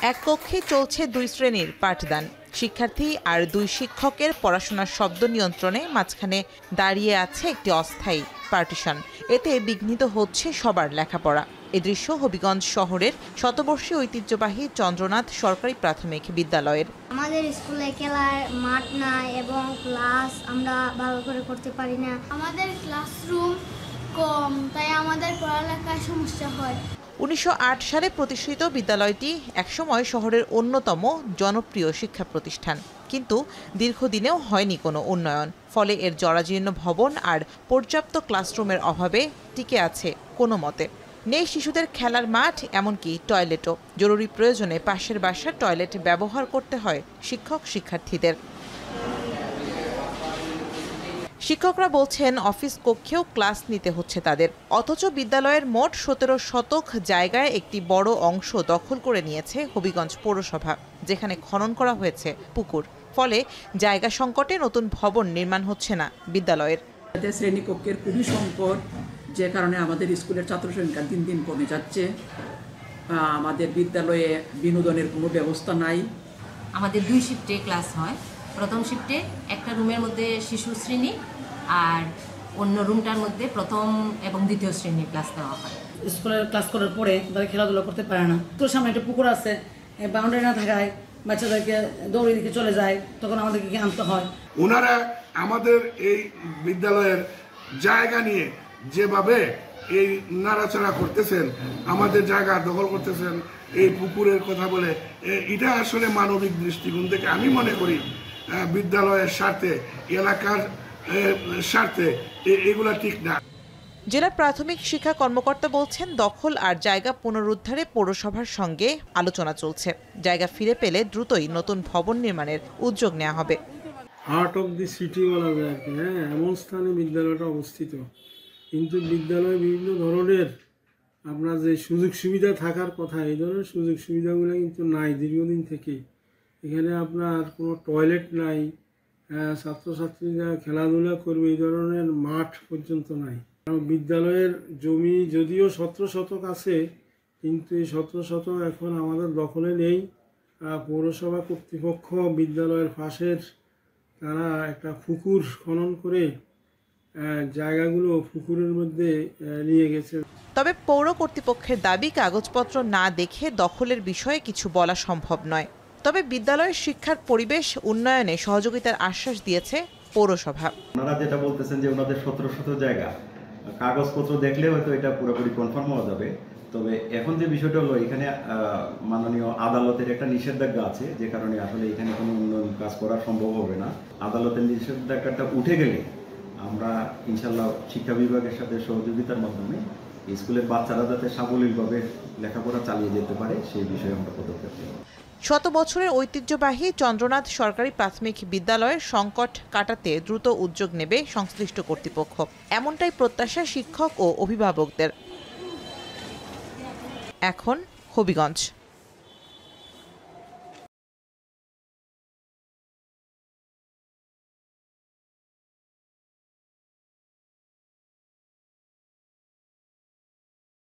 এক কক্ষে চলছে 2 শ্রেণীর পাঠদান। শিক্ষার্থী আর 2 শিক্ষকের পড়াশোনার শব্দ নিয়ন্ত্রণে মাঝখানে দাঁড়িয়ে আছে একটি অস্থায়ী পার্টিশন। এতে বিঘ্নিত হচ্ছে সবার লেখাপড়া। এ দৃশ্য হবিগঞ্জ শহরের শতবর্ষীয় ঐতিহ্যবাহী চন্দ্রনাথ সরকারি প্রাথমিক বিদ্যালয়ের। আমাদের স্কুলে খেলার মাঠ নাই এবং ক্লাস আমরা ভালো করে করতে পারি না। আমাদের ক্লাসরুম কম, তাই আমাদের পড়ালেখায় সমস্যা হয়। 1908 সালে প্রতিষ্ঠিত বিদ্যালয়টি একসময় শহরের অন্যতম জনপ্রিয় শিক্ষা প্রতিষ্ঠান, কিন্তু দীর্ঘদিনেও হয়নি কোনো উন্নয়ন। ফলে এর জরাজীর্ণ ভবন আর পর্যাপ্ত ক্লাসরুমের অভাবে টিকে আছে কোনো মতে। নেই শিশুদের খেলার মাঠ, এমনকি টয়লেটও। জরুরি প্রয়োজনে পাশের বাসার টয়লেট ব্যবহার করতে হয় শিক্ষক শিক্ষার্থীদের। শিক্ষকরা বলছেন অফিস কক্ষেও ক্লাস নিতে হচ্ছে তাদের। অথচ বিদ্যালয়ের মোট 17 শতক জায়গায় একটি বড় অংশ দখল করে নিয়েছে হবিগঞ্জ পৌরসভা, যেখানে খনন করা হয়েছে পুকুর। ফলে জায়গা সংকটে নতুন ভবন নির্মাণ হচ্ছে না বিদ্যালয়ের। শ্রেণীকক্ষের খুবই সংকট, যে কারণে আমাদের স্কুলের ছাত্র সংখ্যা দিন দিন কমে যাচ্ছে। আমাদের বিদ্যালয়ে বিনোদনের কোনো ব্যবস্থা নাই। আমাদের 2 শিফটে ক্লাস হয়। প্রথম শিফটে একটা রুমের মধ্যে শিশু শ্রেণী আর অন্য রুমটার মধ্যে প্রথম এবং দ্বিতীয় শ্রেণীর ক্লাস নেওয়া হয়। স্কুলের ক্লাস করার পরে তারা খেলাধুলা করতে পারে না। স্কুলের সামনে একটা পুকুর আছে, বাউন্ডারি না থাকায় বাচ্চাদেরকে দৌড়ে দিকে চলে যায়, তখন আমাদেরকে আনতে হয়। ওনারা আমাদের এই বিদ্যালয়ের জায়গা নিয়ে যেভাবে এই নাড়াচাড়া করতেছেন, আমাদের জায়গা দখল করতেছেন, এই পুকুরের কথা বলে, এটা আসলে মানবিক দৃষ্টিকোণ থেকে আমি মনে করি বিদ্যালয়ের স্বার্থে, এলাকার স্বার্থে এগুলা ঠিক না। জেলা প্রাথমিক শিক্ষা কর্মকর্তা বলছেন দখল আর জায়গা পুনরুদ্ধারে পৌরসভার সঙ্গে আলোচনা চলছে। জায়গা ফিরে পেলে দ্রুতই নতুন ভবন নির্মাণের উদ্যোগ নেওয়া হবে। হার্ট অফ দি সিটি বলা যায়, হ্যাঁ, এমন স্থানে বিদ্যালয়টা অবস্থিত, কিন্তু বিদ্যালয়ে বিভিন্ন ধরনের আপনার যে সুযোগ সুবিধা থাকার কথা, এই ধরনের সুযোগ সুবিধাগুলো কিন্তু নাই দীর্ঘদিন থেকে। এখানে আপনার কোনো টয়লেট নাই, ছাত্রছাত্রীরা খেলাধুলা করবে এই ধরনের মাঠ পর্যন্ত নাই। বিদ্যালয়ের জমি যদিও 17 শতক আছে, কিন্তু এই 17 শতক এখন আমাদের দখলে নেই। পৌরসভা কর্তৃপক্ষ বিদ্যালয়ের পাশের তারা একটা পুকুর খনন করে জায়গাগুলো পুকুরের মধ্যে নিয়ে গেছে। তবে পৌর কর্তৃপক্ষের দাবি কাগজপত্র না দেখে দখলের বিষয়ে কিছু বলা সম্ভব নয়। তবে বিদ্যালয়ের শিক্ষার পরিবেশ উন্নয়নে সহযোগিতার আশ্বাস দিয়েছে পৌরসভা। ওনারা যেটা বলতেছেন যে ওনাদের 17 শতক জায়গা, কাগজপত্র দেখলে হয়তো এটা পুরোপুরি কনফার্ম হওয়া যাবে। তবে এখন যে বিষয়টা হলো, এখানে মাননীয় আদালতের একটা নিষেধাজ্ঞা আছে, যে কারণে আসলে এখানে কোনো উন্নয়ন কাজ করা সম্ভব হবে না। আদালতের নিষেধাজ্ঞাটা উঠে গেলে আমরা ইনশাল্লাহ শিক্ষা বিভাগের সাথে সহযোগিতার মাধ্যমে স্কুলের বাচ্চারা যাতে সাবলীলভাবে লেখাপড়া চালিয়ে যেতে পারে সেই বিষয়ে আমরা পদক্ষেপ নেব। 100 বছরের ঐতিহ্যবাহী চন্দ্রনাথ সরকারি প্রাথমিক বিদ্যালয়ের সংকট কাটাতে দ্রুত উদ্যোগ নেবে সংশ্লিষ্ট কর্তৃপক্ষ, এমনটাই প্রত্যাশা শিক্ষক ও অভিভাবকদের। এখন হবিগঞ্জ।